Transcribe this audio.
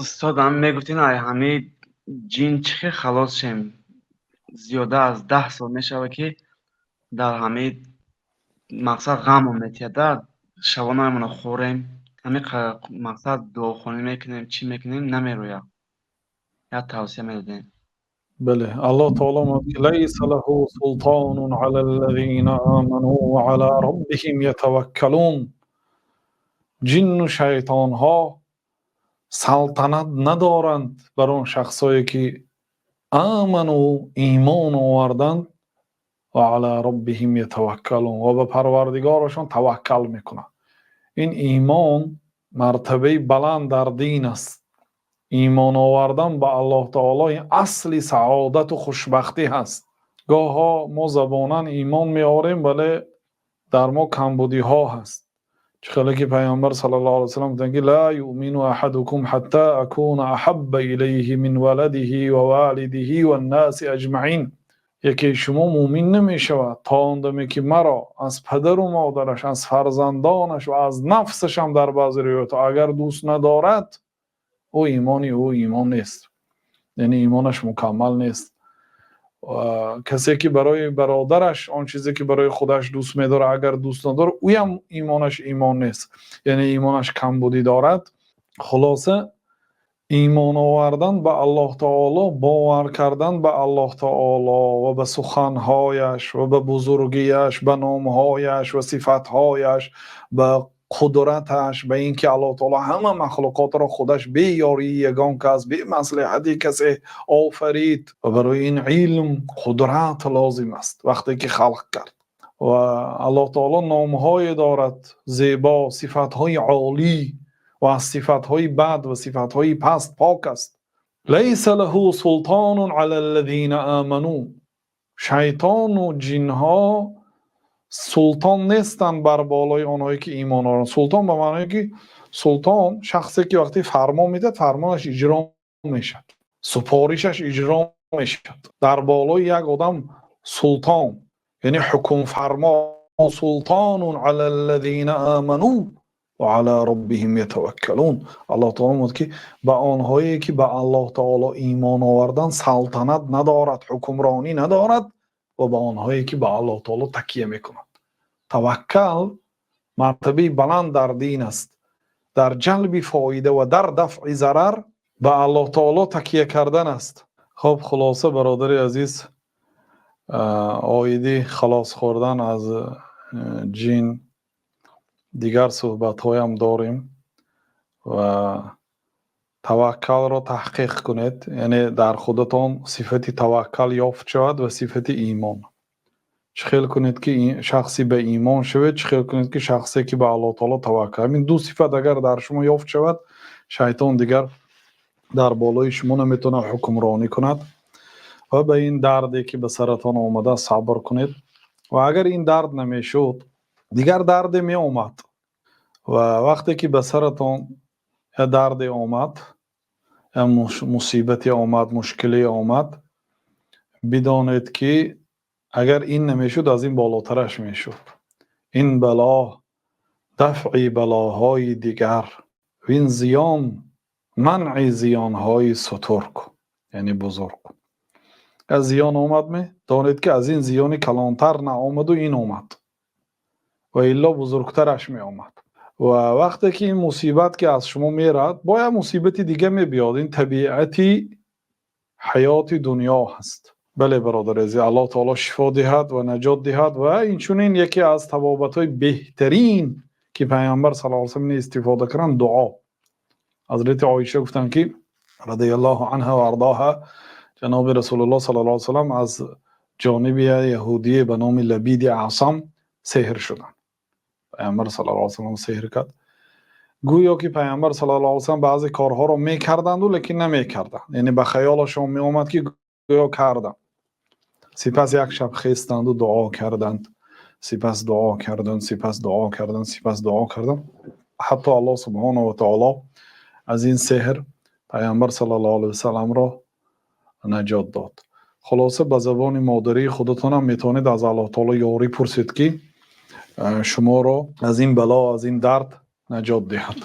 استاد هم میگفتین همه جین چخه خلاص شیم زیاده از 10 سال میشوه که در همه مقصد غم میتیده شبانه همونو خوریم همه مقصد دعاخونی میکنیم چی میکنیم نمیروید یا توصیه میدادیم. بله الله تعالی میگه لیس له سلطان علی الذین آمنوا وعلى ربهم یتوکلون. جن و شیطان ها سلطنت ندارند بر اون شخصایی که آمنوا ایمان آوردند و علی ربهم یتوکلون و به پروردگارشان توکل میکنند. این ایمان مرتبه بلند در دین است. ایمان آوردن به الله تعالی اصل سعادت و خوشبختی هست. گاه ها ما زبانن ایمان می آوریم ولی در ما کمبودی ها هست. چخیلی که پیامبر صلی الله علیه وسلم گفتند که لا یؤمن احدکم حتی اکون احب الیه من ولده و والده و الناس اجمعین. یکی شما مومن نمی شود تا اندمی که مرا از پدر و مادرش، از فرزندانش و از نفسش هم در بعضی روایات اگر دوست ندارد، او ایمان نیست، یعنی ایمانش مکمل نیست. کسی که برای برادرش آن چیزی که برای خودش دوست می‌داره اگر دوست نداره، او هم ایمانش ایمان نیست، یعنی ایمانش کمبودی دارد. خلاصه ایمان آوردن به الله تعالی، باور کردن به الله تعالی و به سخنهایش و به بزرگیش، به نامهایش و صفتهایش، به قدرتش، به اینکه الله تعالی همه مخلوقات را خودش بی یاری یگان کس بی مصلحتی کسی آفرید و برای این علم قدرت لازم است وقتی که خلق کرد. و الله تعالی نامهای دارد زیبا، صفتهای عالی و از صفتهای بد و صفتهای پست پاک است. لیس له سلطان علی الذین آمنوا. شیطان و جنها سلطان نیستن بر بالای آنهایی که ایمان آورند. سلطان به معنی که سلطان شخصی که وقتی فرمان میده فرمانش اجرا میشد، سپارشش اجرا میشد. در بالای یک آدم سلطان یعنی حکم فرما. سلطان علی الذین آمنوا و علی ربهم یتوکلون. الله تعالی میگه که به آنهایی که به الله تعالی ایمان آوردن سلطنت ندارد، حکمرانی ندارد، و به آنهایی که به الله تعالی تکیه میکنند. توکل مرتبه بلند در دین است. در جلب فایده و در دفع ضرر به الله تعالی تکیه کردن است. خب خلاصه برادر عزیز، آیدی خلاص خوردن از جن دیگر صحبت هایم داریم و توکل را تحقیق کنید، یعنی در خودتان صفت توکل یافت شود و صفت ایمان. چخیل کنید که شخصی به ایمان شود، چخیل کنید که شخصی که به الله تعالی توکل. این دو صفت اگر در شما یافت شود، شیطان دیگر در بالای شما نمیتونه حکمرانی کند. و به این دردی که به سرتان آمده صبر کنید. و اگر این درد نمیشد دیگر درد می آمد و وقتی که به سرتان یا درد آمد یا مصیبتی آمد، مشکلی آمد، بدانید که اگر این نمیشد از این بالاترش میشد. این بلا دفع بلاهای دیگر و این زیان منع زیانهای سترگ، یعنی بزرگ. از زیان آمد می دانید که از این زیان کلانتر نه آمد و این آمد و الا بزرگترش می آمد. و وقتی که این مصیبت که از شما میرد باید مصیبتی دیگه می بیاد. این طبیعتی حیات دنیا هست. بله برادر عزیز، الله تعالی شفا دهد و نجات دهد. و این چونین یکی از تبابت‌های بهترین که پیامبر صلی الله علیه و سلم استفاده کردن دعا. حضرت عایشه گفتن که رضی الله عنها و ارضاها، جناب رسول الله صلی الله علیه و سلم از جانب یهودی به نام لبید اعصم سحر شدن. پیامبر صلی الله علیه و سلم سحر کرد. گویا که پیامبر صلی الله علیه و سلم بعضی کارها رو میکردند ولی نمیکردند، یعنی به خیالشون می اومد که گویا کردند. سپس یک شب خیستند و دعا کردند، سپس دعا کردند، سپس دعا کردند، سپس دعا کردند، حتی الله سبحانه و تعالی از این سحر پیامبر صلی الله علیه و سلم را نجات داد. خلاصه به زبان مادری خودتون هم میتونید از الله تعالی یاری پرسید که شما را از این بلا، از این درد نجات دهد.